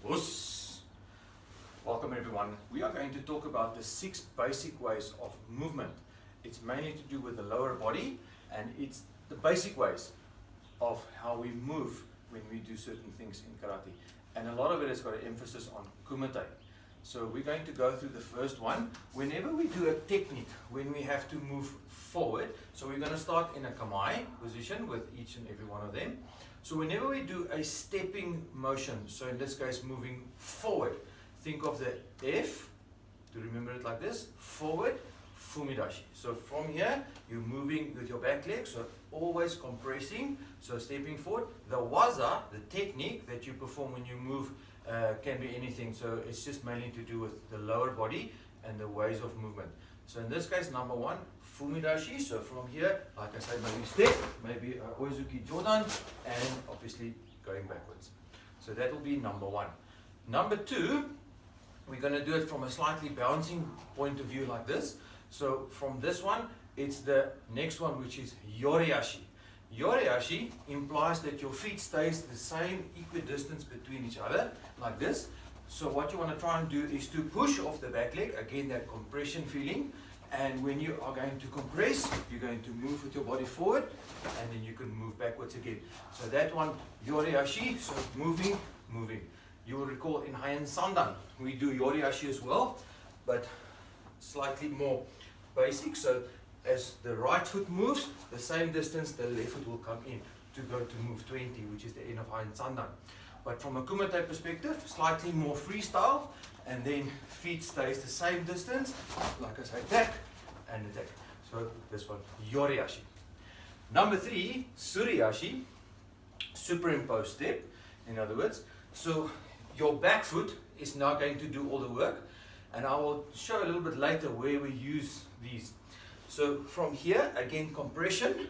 Us. Welcome everyone. We are going to talk about the 6 basic ways of movement. It's mainly to do with the lower body, and it's the basic ways of how we move when we do certain things in karate. And a lot of it has got an emphasis on kumite. So we're going to go through the first one. Whenever we do a technique, when we have to move forward, so we're going to start in a kamae position with each and every one of them. So whenever we do a stepping motion, so in this case moving forward, think of the F, to remember it like this, forward, fumidashi. So from here, you're moving with your back leg, so always compressing, so stepping forward. The waza, the technique that you perform when you move, can be anything, so it's just mainly to do with the lower body and the ways of movement. So in this case, number 1, fumidashi. So from here, like I said, maybe step, maybe oizuki jodan, and obviously going backwards. So that will be number 1. Number 2, we're going to do it from a slightly bouncing point of view like this. So from this one, it's the next one, which is Yori Ashi. Yori Ashi implies that your feet stays the same equidistance between each other, like this. So what you want to try and do is to push off the back leg, again that compression feeling. And when you are going to compress, you're going to move with your body forward, and then you can move backwards again. So that one, Yori Ashi, so moving, moving. You will recall in Heian Sandan, we do Yori Ashi as well, but slightly more basic. So as the right foot moves, the same distance the left foot will come in to go to move 20, which is the end of Heian Sandan. But from a kumite perspective, slightly more freestyle, and then feet stays the same distance, like I say, attack and attack. So this one, Yori Ashi. Number 3, Suri Ashi, superimposed step, in other words. So your back foot is now going to do all the work, and I will show a little bit later where we use these. So from here, again compression,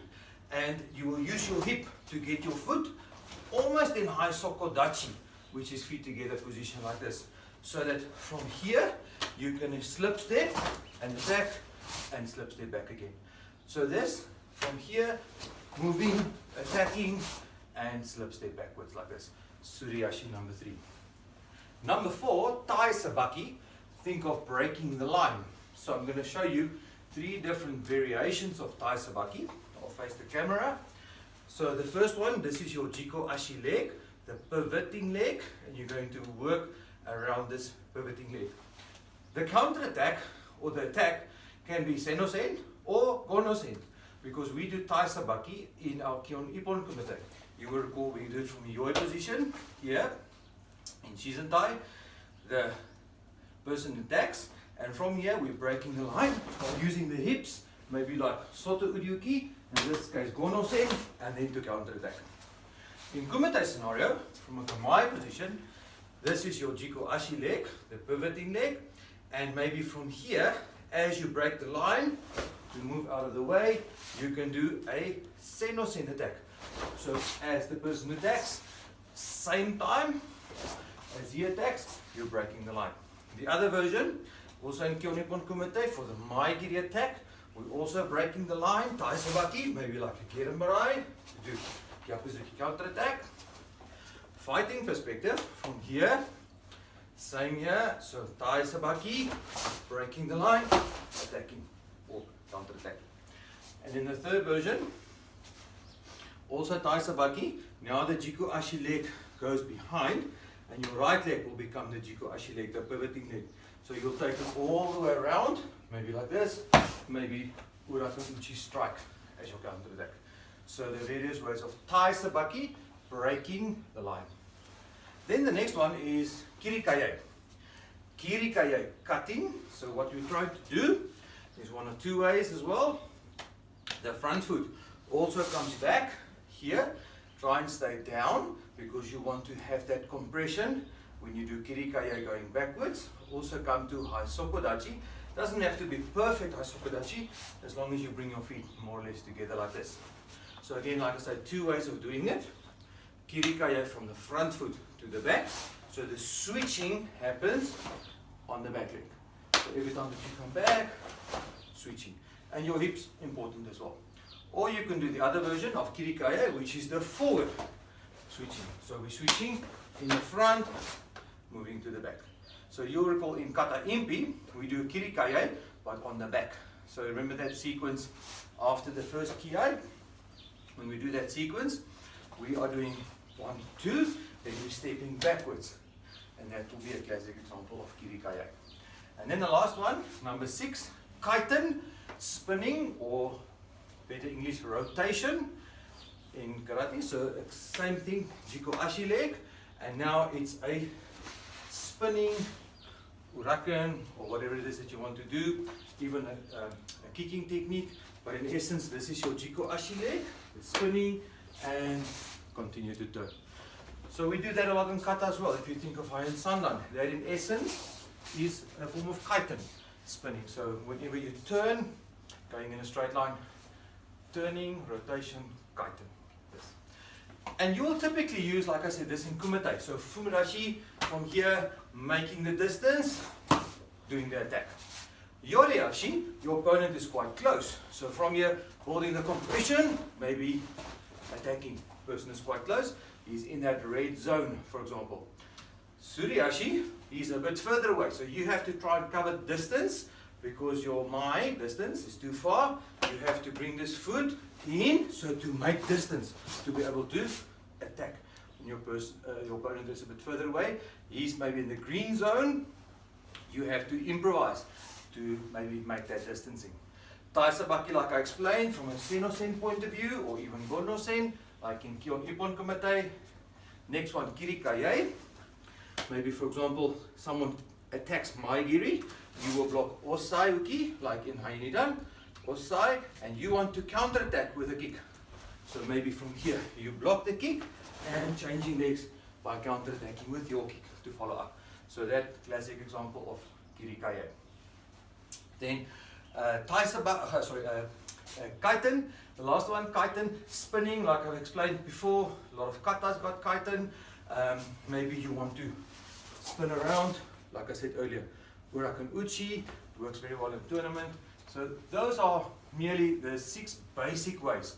and you will use your hip to get your foot almost in high sokodachi, which is feet together position like this. So that from here, you can slip step and attack and slip step back again. So this, from here, moving, attacking, and slip step backwards like this. Suri Ashi number 3. Number 4, Tai Sabaki. Think of breaking the line. So I'm going to show you 3 different variations of Tai Sabaki. I'll face the camera. So the first one, this is your Jiko Ashi leg, the pivoting leg, and you're going to work around this pivoting leg. The counter attack or the attack can be Senosen or Gonosen, because we do Tai Sabaki in our Kion Ippon kumite. You will recall we do it from the Yori position here in Shizentai. The person attacks, and from here we're breaking the line by using the hips, maybe like Soto Uryuki, in this case Gonosen, and then to counter attack. In kumite scenario, from a kamae position, this is your Jiko Ashi leg, the pivoting leg, and maybe from here, as you break the line to move out of the way, you can do a Senosen attack. So as the person attacks, same time as he attacks, you're breaking the line. The other version, also in Kyo Nippon Kumite, for the Maigiri attack, we're also breaking the line, Tai Sabaki, maybe like a Gerenbarai, to do Gyakuzuki counter attack. Fighting perspective, from here, same here, so Tai Sabaki, breaking the line, attacking, or counter attack. And in the third version, also Tai Sabaki, now the Jiko Ashi leg goes behind, and your right leg will become the Jiko Ashi leg, the pivoting leg. So you'll take it all the way around, maybe like this, maybe Uraka Uchi strike as your counter attack. So the various ways of Tai Sabaki, breaking the line. Then the next one is Kirikae. Kirikae, cutting. So what you're trying to do is one of 2 ways as well. The front foot also comes back here. Try and stay down, because you want to have that compression when you do Kirikae going backwards. Also come to high sokodachi. Doesn't have to be perfect high sokodachi, as long as you bring your feet more or less together like this. So again, like I said, 2 ways of doing it. Kirikae from the front foot to the back. So the switching happens on the back leg. So every time that you come back, switching. And your hips important as well. Or you can do the other version of Kirikae, which is the forward switching. So we're switching in the front, moving to the back. So you'll recall in kata impi, we do kirikae, but on the back. So remember that sequence after the first kiai. When we do that sequence, we are doing 1, 2, then we're stepping backwards. And that will be a classic example of kirikae. And then the last one, number 6, kaiten, spinning, or better English, rotation in karate. So same thing, jiko ashi leg, and now it's a spinning uraken, or whatever it is that you want to do, even a kicking technique. But in essence, this is your jiko ashi leg, spinning and continue to turn. So we do that a lot in kata as well. If you think of High and Sandan, that in essence is a form of kaiten, spinning. So whenever you turn, going in a straight line, turning, rotation, kaiten. Yes. And you will typically use, like I said, this in kumite. So fumidashi, from here, making the distance, doing the attack. Yori ashi, your opponent is quite close. So from here, holding the compression, maybe attacking. Person is quite close. He's in that red zone, for example. Suri ashi, he's a bit further away. So you have to try and cover distance, because your my distance is too far. You have to bring this foot in, so to make distance, to be able to attack. When your opponent is a bit further away, he's maybe in the green zone, you have to improvise to maybe make that distancing. Tai Sabaki, like I explained, from a Seno-sen point of view, or even Gono-sen, like in Kion Ippon Kumite. Next one, Kirikae. Maybe, for example, someone attacks my giri, you will block Osai uki, like in Hainidan, Osai, and you want to counter-attack with a kick. So maybe from here, you block the kick, and changing legs by counter-attacking with your kick to follow up. So that classic example of Kirikae. Then, kaiten, the last one, kaiten, spinning, like I've explained before, a lot of katas got kaiten. Maybe you want to spin around, like I said earlier, uraken uchi, works very well in tournament. So those are merely the 6 basic ways.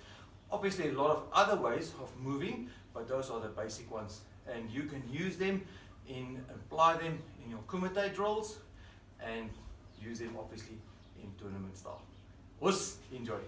Obviously a lot of other ways of moving, but those are the basic ones. And you can use them apply them in your kumite drills, and use them obviously in tournament style. Enjoy.